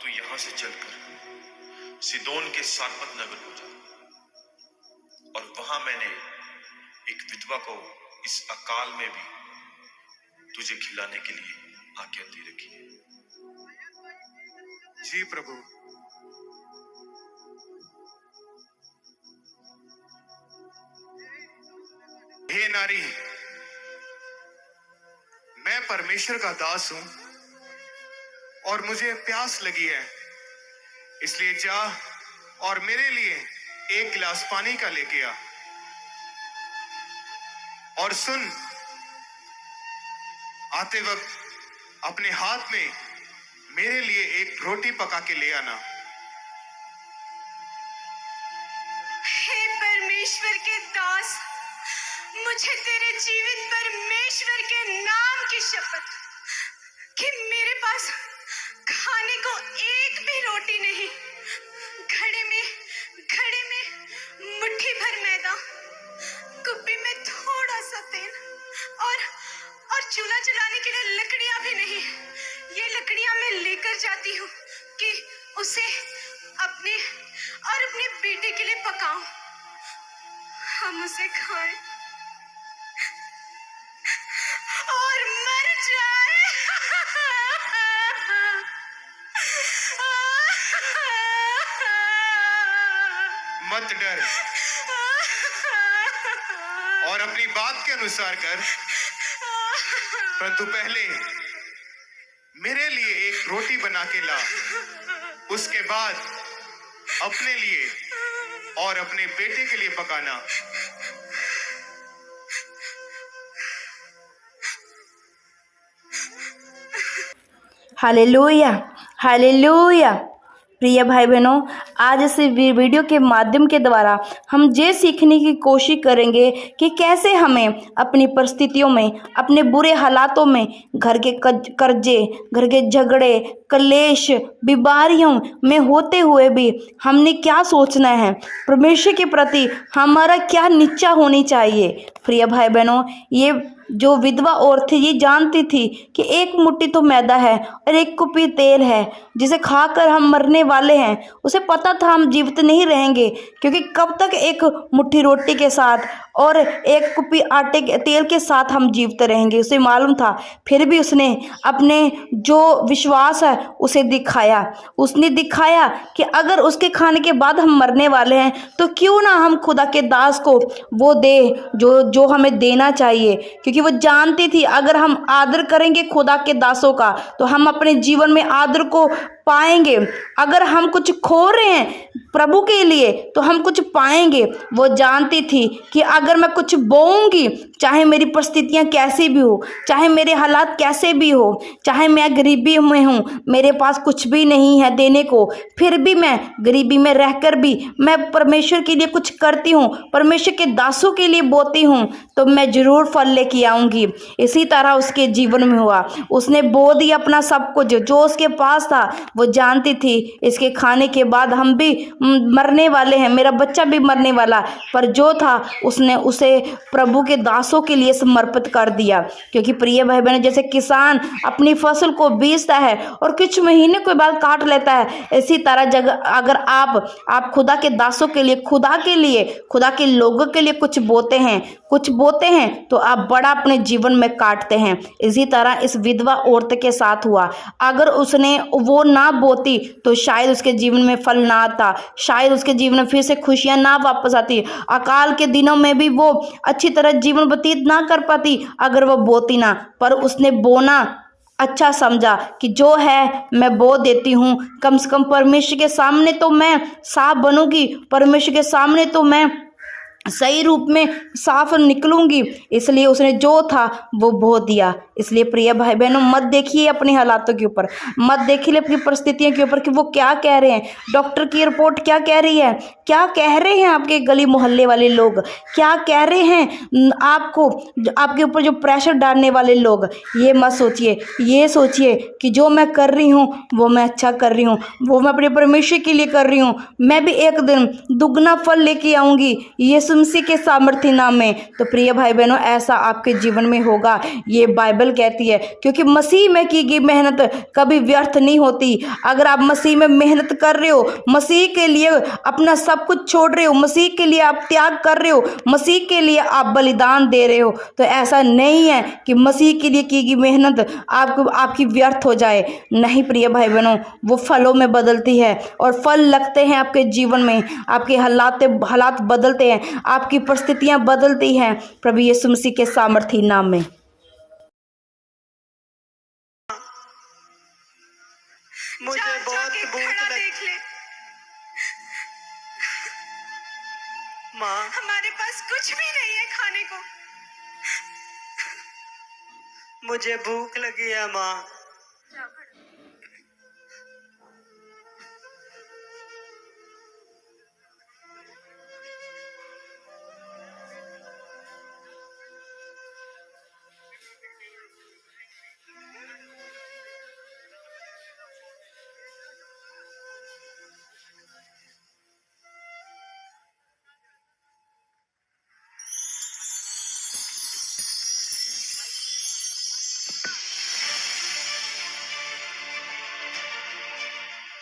तू यहां से चलकर सिदोन के सारपत नगर को जा, और वहां मैंने एक विधवा को इस अकाल में भी तुझे खिलाने के लिए आज्ञा दे रखी है। जी प्रभु। हे नारी, मैं परमेश्वर का दास हूं और मुझे प्यास लगी है, इसलिए जा और मेरे लिए एक गिलास पानी का लेके आ। और सुन, आते वक्त अपने हाथ में मेरे लिए एक रोटी पका के ले आना। हे परमेश्वर के दास, मुझे तेरे जीवित परमेश्वर के नाम की शपथ कि मेरे पास खाने को एक भी रोटी नहीं, घड़े में मुट्ठी भर मैदा, कुप्पी में थोड़ा सा तेल और चूल्हा जलाने के लिए लकड़ियां भी नहीं। ये लकड़ियां मैं लेकर जाती हूँ कि उसे अपने बेटे के लिए पकाऊं, हम उसे खाएं और मर जाए। मत डर और अपनी बात के अनुसार कर, परंतु पहले मेरे लिए एक रोटी बना के ला। उसके बाद अपने लिए और अपने बेटे के लिए पकाना। Hallelujah, hallelujah. प्रिय भाई बहनों, आज इस वीडियो के माध्यम के द्वारा हम ये सीखने की कोशिश करेंगे कि कैसे हमें अपनी परिस्थितियों में, अपने बुरे हालातों में, घर के कर्जे, घर के झगड़े, क्लेश, बीमारियों में होते हुए भी हमने क्या सोचना है, परमेश्वर के प्रति हमारा क्या निश्चय होनी चाहिए। प्रिय भाई बहनों, ये जो विधवा औरत थी ये जानती थी कि एक मुट्ठी तो मैदा है और एक कुप्पी तेल है जिसे खाकर हम मरने वाले हैं। उसे पता था हम जीवित नहीं रहेंगे, क्योंकि कब तक एक मुट्ठी रोटी के साथ और एक कुप्पी आटे के तेल के साथ हम जीवित रहेंगे, उसे मालूम था। फिर भी उसने अपने जो विश्वास है उसे दिखाया। उसने दिखाया कि अगर उसके खाने के बाद हम मरने वाले हैं तो क्यों ना हम खुदा के दास को वो दे जो हमें देना चाहिए, क्योंकि वो जानती थी अगर हम आदर करेंगे खुदा के दासों का तो हम अपने जीवन में आदर को पाएंगे। अगर हम कुछ खो रहे हैं प्रभु के लिए तो हम कुछ पाएंगे। वो जानती थी कि अगर मैं कुछ बोऊंगी, चाहे मेरी परिस्थितियां कैसी भी हो, चाहे मेरे हालात कैसे भी हो, चाहे मैं गरीबी में हूँ, मेरे पास कुछ भी नहीं है देने को, फिर भी मैं गरीबी में रहकर भी मैं परमेश्वर के लिए कुछ करती हूँ, परमेश्वर के दासों के लिए बोती हूँ, तो मैं जरूर फल लेके आऊंगी। इसी तरह उसके जीवन में हुआ। उसने बो दिया अपना सब कुछ जो उसके पास था। वो जानती थी इसके खाने के बाद हम भी मरने वाले हैं, मेरा बच्चा भी मरने वाला, पर जो था उसने उसे प्रभु के दासों के लिए समर्पित कर दिया। क्योंकि प्रिय भाई बहन, जैसे किसान अपनी फसल को बीजता है और कुछ महीने के बाद काट लेता है, इसी तरह अगर आप खुदा के दासों के लिए, खुदा के लोगों के लिए कुछ बोते हैं तो आप बड़ा अपने जीवन में काटते हैं। इसी तरह इस विधवा औरत के साथ हुआ। अगर उसने वो ना बोती तो शायद उसके जीवन में फल ना आता, शायद उसके जीवन में फिर से खुशियां ना वापस आती, अकाल के दिनों में भी वो अच्छी तरह जीवन व्यतीत ना कर पाती अगर वो बोती ना। पर उसने बोना अच्छा समझा कि जो है मैं बो देती हूँ, कम से कम परमेश्वर के सामने तो मैं साफ बनूंगी, परमेश्वर के सामने तो मैं सही रूप में साफ निकलूंगी। इसलिए उसने जो था वो बो दिया। इसलिए प्रिय भाई बहनों, मत देखिए अपने हालातों के ऊपर, मत देखिए अपनी परिस्थितियों के ऊपर कि वो क्या कह रहे हैं, डॉक्टर की रिपोर्ट क्या कह रही है, क्या कह रहे हैं आपके गली मोहल्ले वाले लोग, क्या कह रहे हैं आपको, आपके ऊपर जो प्रेशर डालने वाले लोग। ये मत सोचिए, ये सोचिए कि जो मैं कर रही हूँ वो मैं अच्छा कर रही हूँ, वो मैं अपने परमेश्वर के लिए कर रही हूँ, मैं भी एक दिन दुगना फल लेके आऊँगी। यीशु मसीह के सामर्थ्य नाम में। तो प्रिय भाई बहनों, ऐसा आपके जीवन में होगा, ये बाइबल कहती है, क्योंकि मसीह में की गई मेहनत कभी व्यर्थ नहीं होती। अगर आप मसीह में मेहनत कर रहे हो, मसीह के लिए अपना सब कुछ छोड़ रहे हो, मसीह के लिए आप त्याग कर रहे हो, मसीह के लिए आप बलिदान दे रहे हो, तो ऐसा नहीं है कि मसीह के लिए की गई मेहनत आपकी व्यर्थ हो जाए। नहीं प्रिय भाई बहनों, वो फलों में बदलती है और फल लगते हैं आपके जीवन में, आपके हालात बदलते हैं, आपकी परिस्थितियां बदलती हैं प्रभु यीशु मसीह के सामर्थी नाम में। मुझे बहुत जाके भूख खाना लगी देख ले, माँ। हमारे पास कुछ भी नहीं है खाने को। मुझे भूख लगी है माँ।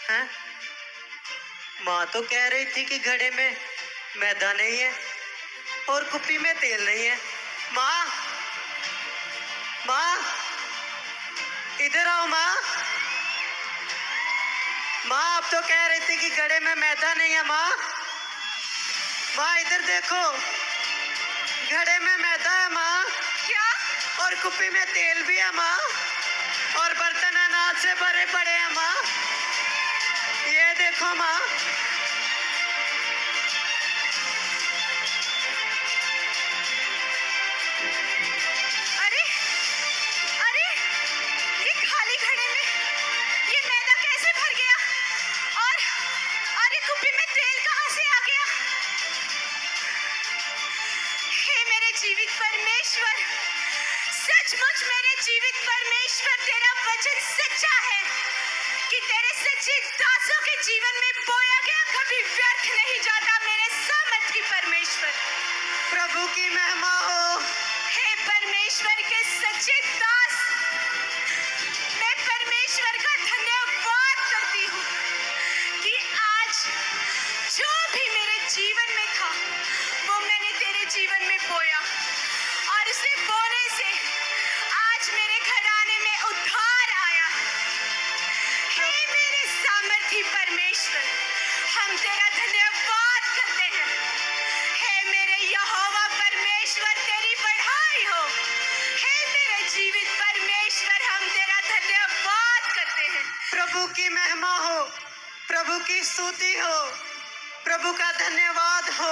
हैं? माँ तो कह रही थी कि घड़े में मैदा नहीं है और कुप्पी में तेल नहीं है। माँ, माँ, इधर आओ माँ। माँ, आप तो कह रही थी कि घड़े में मैदा नहीं है। माँ, माँ इधर देखो, घड़े में मैदा है माँ। क्या? और कुप्पी में तेल भी है माँ, और बर्तन अनाज से भरे पड़े हैं माँ। ये देखो माँ। अरे अरे, ये खाली घड़े में ये मैदा कैसे भर गया? और ये कुप्पी में तेल कहाँ से आ गया? हे मेरे जीवित परमेश्वर, सचमुच मेरे जीवित परमेश्वर, तेरा वचन सच्चा है कि तेरे सच्चे दासों के जीवन में बोया गया कभी व्यर्थ नहीं जाता। मेरे सामर्थी परमेश्वर, प्रभु की महिमा हो। हे परमेश्वर के सच्चे दास, मैं परमेश्वर का धन्यवाद करती हूँ कि आज जो भी मेरे जीवन में था वो मैंने तेरे जीवन में बोया, और उसे बोने से आज मेरे घराने में उद्धार आया। हे मेरे सामर्थी परमेश्वर, हम तेरा धन्यवाद करते हैं। हे मेरे यहोवा परमेश्वर, तेरी बढ़ाई हो। हे मेरे जीवित परमेश्वर, हम तेरा धन्यवाद करते हैं। प्रभु की महिमा हो, प्रभु की स्तुति हो, प्रभु का धन्यवाद हो।